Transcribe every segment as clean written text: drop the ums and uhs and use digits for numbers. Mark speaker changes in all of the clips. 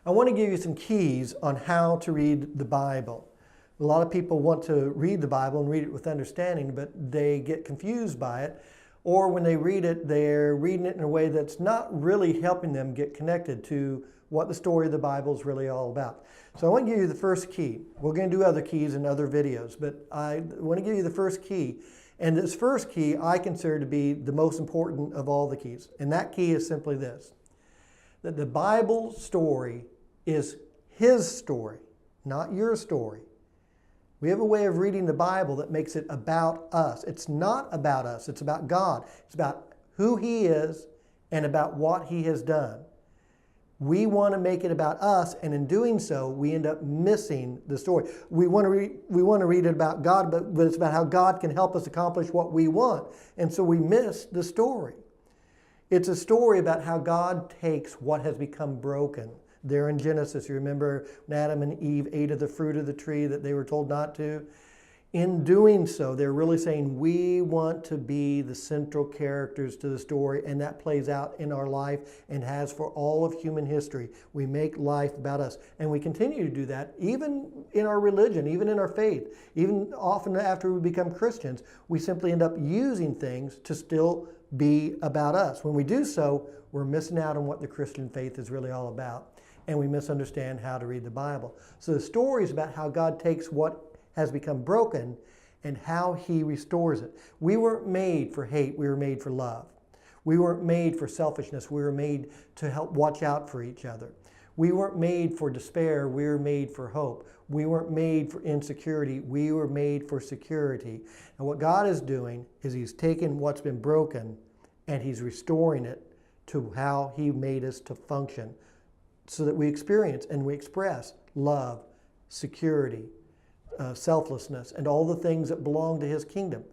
Speaker 1: I want to give you some keys on how to read the Bible. A lot of people want to read the Bible and read it with understanding, but they get confused by it. Or when they read it, they're reading it in a way that's not really helping them get connected to what the story of the Bible is really all about. So I want to give you the first key. We're going to do other keys in other videos, but I want to give you the first key. And this first key I consider to be the most important of all the keys. And that key is simply this: that the Bible story is His story, not your story. We have a way of reading the Bible that makes it about us. It's not about us. It's about God. It's about who He is and about what He has done. We want to make it about us, and in doing so, we end up missing the story. We want to read it about God, but it's about how God can help us accomplish what we want. And so we miss the story. It's a story about how God takes what has become broken. There in Genesis, you remember when Adam and Eve ate of the fruit of the tree that they were told not to? In doing so, they're really saying we want to be the central characters to the story, and that plays out in our life and has for all of human history. We make life about us, and we continue to do that even in our religion, even in our faith. Even often after we become Christians, we simply end up using things to still be about us. When we do so, we're missing out on what the Christian faith is really all about, and we misunderstand how to read the Bible. So the story is about how God takes what has become broken and how He restores it. We weren't made for hate, we were made for love. We weren't made for selfishness, we were made to help watch out for each other. We weren't made for despair, we were made for hope. We weren't made for insecurity, we were made for security. And what God is doing is He's taken what's been broken and He's restoring it to how He made us to function, so that we experience and we express love, security, selflessness, and all the things that belong to His kingdom.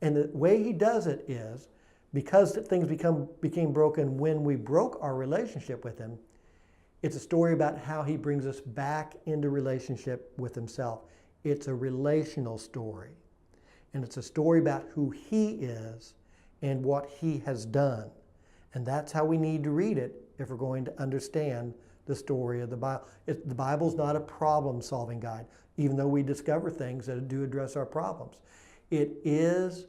Speaker 1: And the way He does it is, because things became broken when we broke our relationship with Him, it's a story about how He brings us back into relationship with Himself. It's a relational story. And it's a story about who He is and what He has done. And that's how we need to read it if we're going to understand the story of the Bible. The Bible's not a problem-solving guide, even though we discover things that do address our problems. It is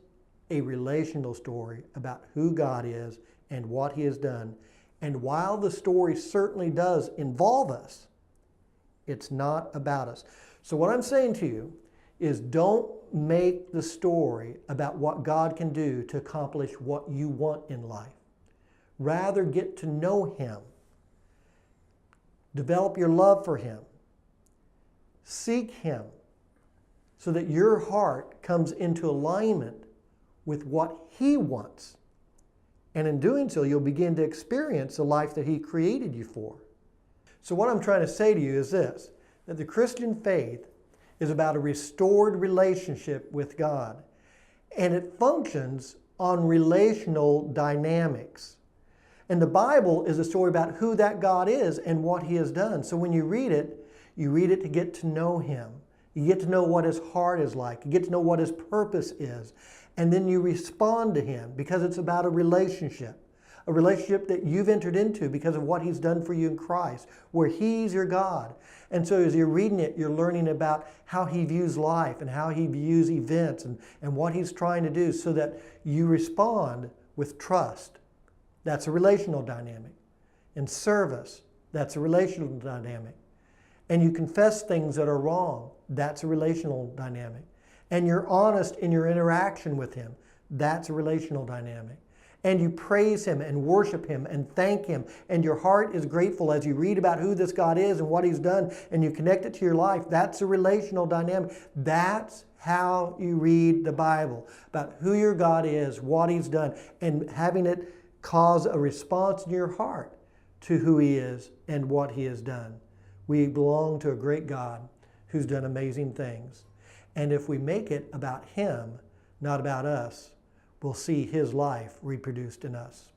Speaker 1: a relational story about who God is and what He has done. And while the story certainly does involve us, it's not about us. So what I'm saying to you is, don't make the story about what God can do to accomplish what you want in life. Rather, get to know Him. Develop your love for Him. Seek Him so that your heart comes into alignment with what He wants. And in doing so, you'll begin to experience the life that He created you for. So what I'm trying to say to you is this: that the Christian faith is about a restored relationship with God. And it functions on relational dynamics. And the Bible is a story about who that God is and what He has done. So when you read it to get to know Him. You get to know what His heart is like. You get to know what His purpose is. And then you respond to Him, because it's about a relationship that you've entered into because of what He's done for you in Christ, where He's your God. And so as you're reading it, you're learning about how He views life and how He views events and what He's trying to do, so that you respond with trust. That's a relational dynamic. In service, that's a relational dynamic. And you confess things that are wrong. That's a relational dynamic. And you're honest in your interaction with Him. That's a relational dynamic. And you praise Him and worship Him and thank Him. And your heart is grateful as you read about who this God is and what He's done, and you connect it to your life. That's a relational dynamic. That's how you read the Bible, about who your God is, what He's done, and having it cause a response in your heart to who He is and what He has done. We belong to a great God who's done amazing things. And if we make it about Him, not about us, we'll see His life reproduced in us.